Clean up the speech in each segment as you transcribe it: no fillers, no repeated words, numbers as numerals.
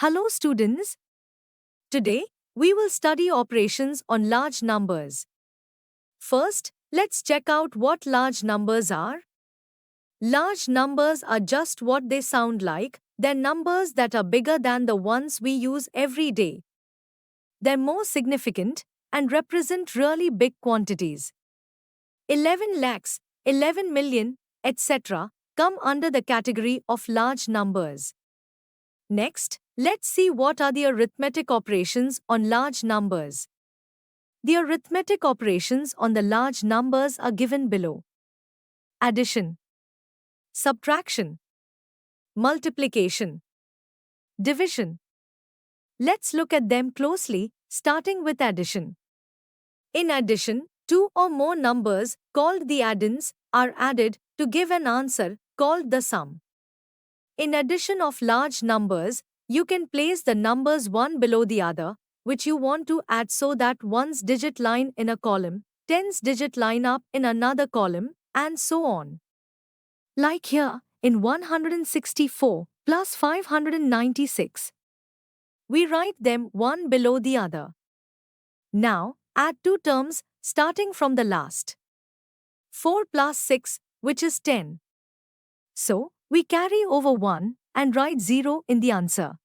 Hello students, today we will study operations on large numbers. First, let's check out what large numbers are. Large numbers are just what they sound like, they're numbers that are bigger than the ones we use every day. They're more significant and represent really big quantities. 11 lakhs, 11 million, etc. come under the category of large numbers. Next, let's see what are the arithmetic operations on large numbers. The arithmetic operations on the large numbers are given below. Addition, subtraction, multiplication, division. Let's look at them closely, starting with addition. In addition, two or more numbers, called the addends, are added to give an answer, called the sum. In addition of large numbers, you can place the numbers one below the other, which you want to add so that one's digit line in a column, 10's digit line up in another column, and so on. Like here, in 164 plus 596. We write them one below the other. Now, add two terms, starting from the last. 4 plus 6, which is 10. So, we carry over 1 and write 0 in the answer.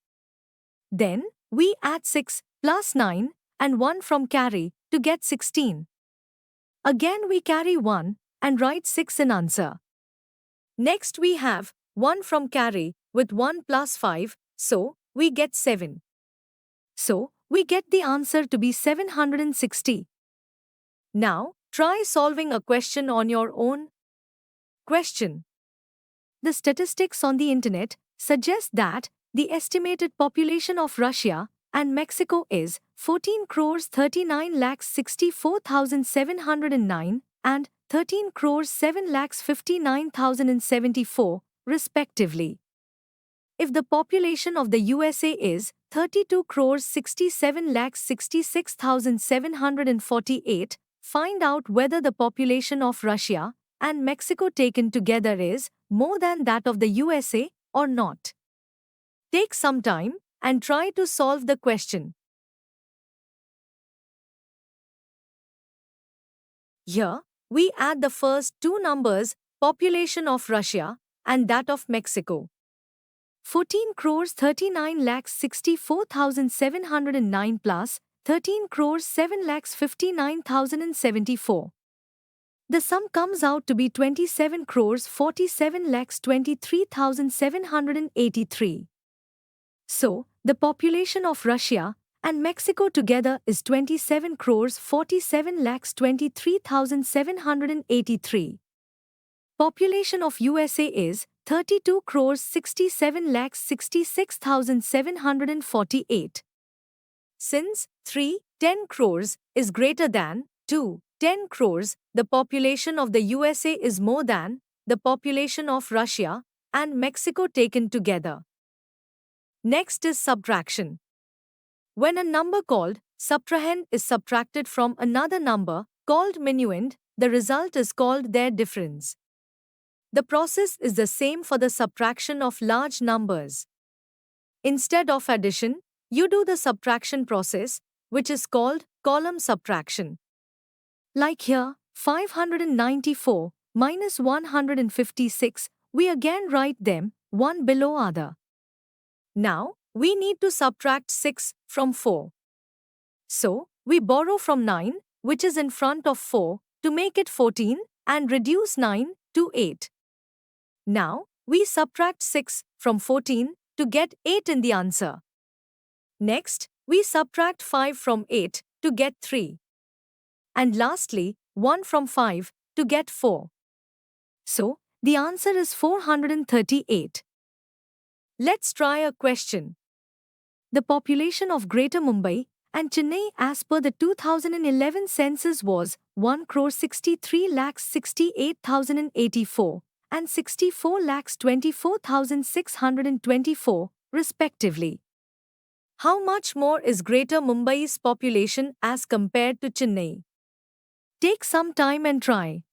Then, we add 6 plus 9 and 1 from carry to get 16. Again we carry 1 and write 6 in answer. Next we have 1 from carry with 1 plus 5, so we get 7. So, we get the answer to be 760. Now, try solving a question on your own. Question. The statistics on the internet suggest that the estimated population of Russia and Mexico is 14 crores 39 lakhs 64,709 and 13 crores 7 lakhs 59,074, respectively. If the population of the USA is 32 crores 67 lakhs 66,748, find out whether the population of Russia and Mexico taken together is more than that of the USA or not. Take some time and try to solve the question. Here, we add the first two numbers, population of Russia and that of Mexico. 14 crores 39 lakhs 64,709 plus 13 crores 7 lakhs 59,074. The sum comes out to be 27 crores 47 lakhs 23,783. So, the population of Russia and Mexico together is 27 crores 47 lakhs 23,783. Population of USA is 32 crores 67 lakhs 66,748. Since 10 crores is greater than 10 crores, the population of the USA is more than the population of Russia and Mexico taken together. Next is subtraction. When a number called subtrahend is subtracted from another number called minuend, the result is called their difference. The process is the same for the subtraction of large numbers. Instead of addition, you do the subtraction process, which is called column subtraction. Like here, 594 minus 156, we again write them one below other. Now, we need to subtract 6 from 4. So, we borrow from 9, which is in front of 4, to make it 14 and reduce 9 to 8. Now, we subtract 6 from 14 to get 8 in the answer. Next, we subtract 5 from 8 to get 3. And lastly, 1 from 5 to get 4. So, the answer is 438. Let's try a question. The population of Greater Mumbai and Chennai as per the 2011 census was 1 crore 63 lakhs 68,084 and 64 lakhs 24,624, respectively. How much more is Greater Mumbai's population as compared to Chennai? Take some time and try.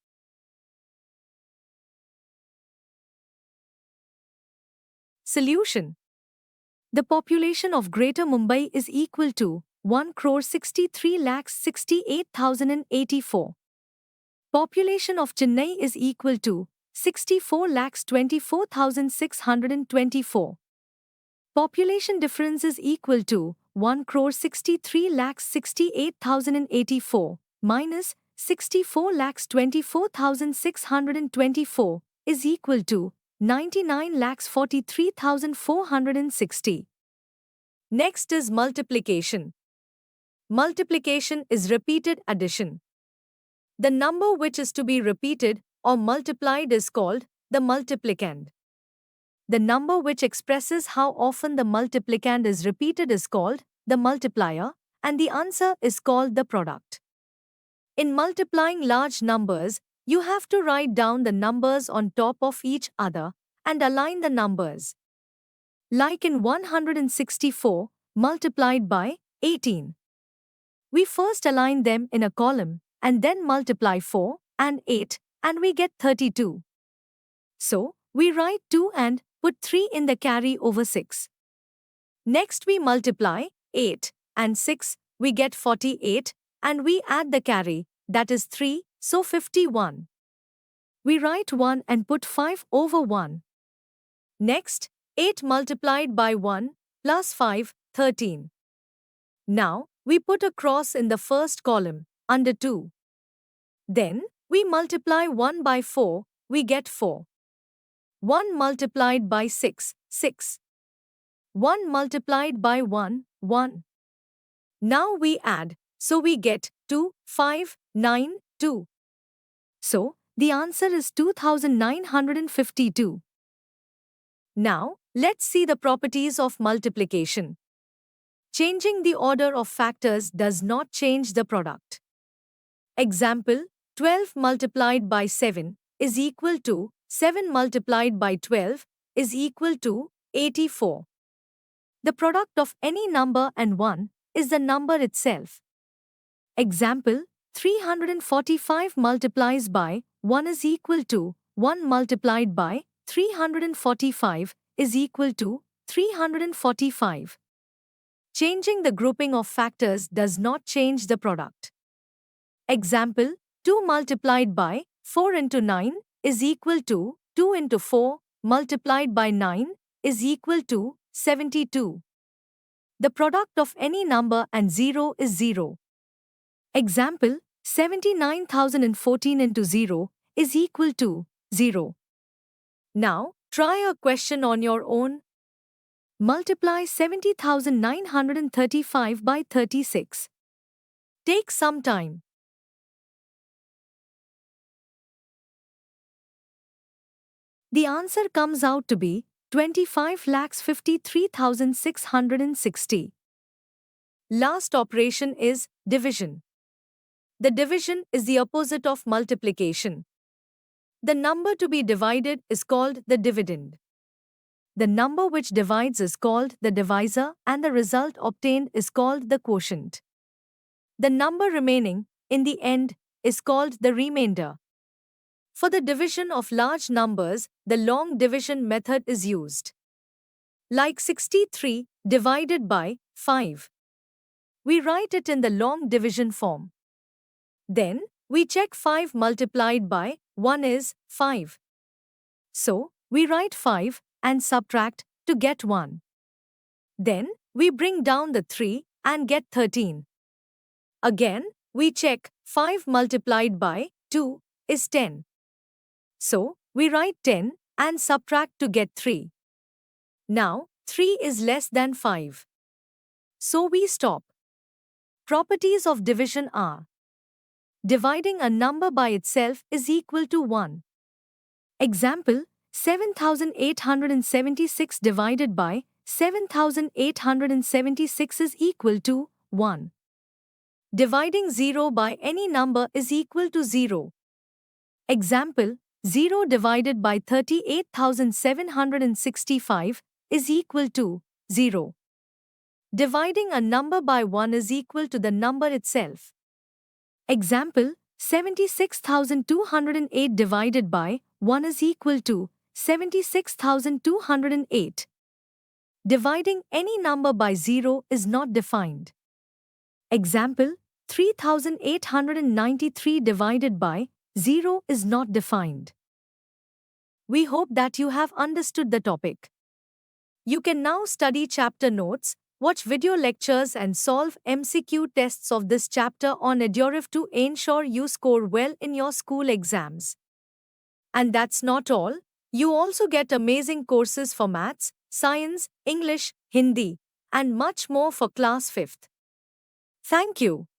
Solution. The population of Greater Mumbai is equal to 1,63,68,084. Population of Chennai is equal to 64,24,624. Population difference is equal to 1,63,68,084 minus 64,24,624 is equal to 99,43,460. Next is multiplication. Multiplication is repeated addition. The number which is to be repeated or multiplied is called the multiplicand. The number which expresses how often the multiplicand is repeated is called the multiplier, and the answer is called the product. In multiplying large numbers, you have to write down the numbers on top of each other and align the numbers. Like in 164 multiplied by 18. We first align them in a column and then multiply 4 and 8 and we get 32. So, we write 2 and put 3 in the carry over 6. Next we multiply 8 and 6, we get 48 and we add the carry, that is 3, so 51. We write 1 and put 5 over 1. Next, 8 multiplied by 1 plus 5, 13. Now, we put a cross in the first column, under 2. Then, we multiply 1 by 4, we get 4. 1 multiplied by 6, 6. 1 multiplied by 1, 1. Now we add, so we get 2, 5, 9, 2. So, the answer is 2952. Now, let's see the properties of multiplication. Changing the order of factors does not change the product. Example, 12 multiplied by 7 is equal to 7 multiplied by 12 is equal to 84. The product of any number and 1 is the number itself. Example, 345 multiplies by 1 is equal to 1 multiplied by 345 is equal to 345. Changing the grouping of factors does not change the product. Example, 2 multiplied by 4 into 9 is equal to 2 into 4 multiplied by 9 is equal to 72. The product of any number and 0 is 0. Example, 79,014 into 0 is equal to 0. Now, try a question on your own. Multiply 70,935 by 36. Take some time. The answer comes out to be 25,53,660. Last operation is division. The division is the opposite of multiplication. The number to be divided is called the dividend. The number which divides is called the divisor and the result obtained is called the quotient. The number remaining, in the end, is called the remainder. For the division of large numbers, the long division method is used. Like 63 divided by 5. We write it in the long division form. Then, we check 5 multiplied by 1 is 5. So, we write 5 and subtract to get 1. Then, we bring down the 3 and get 13. Again, we check 5 multiplied by 2 is 10. So, we write 10 and subtract to get 3. Now, 3 is less than 5. So we stop. Properties of division are: dividing a number by itself is equal to 1. Example, 7,876 divided by 7,876 is equal to 1. Dividing 0 by any number is equal to 0. Example, 0 divided by 38,765 is equal to 0. Dividing a number by 1 is equal to the number itself. Example, 76,208 divided by 1 is equal to 76,208. Dividing any number by 0 is not defined. Example, 3893 divided by 0 is not defined. We hope that you have understood the topic. You can now study chapter notes, watch video lectures and solve MCQ tests of this chapter on Eduref to ensure you score well in your school exams. And that's not all. You also get amazing courses for maths, science, English, Hindi, and much more for class 5th. Thank you.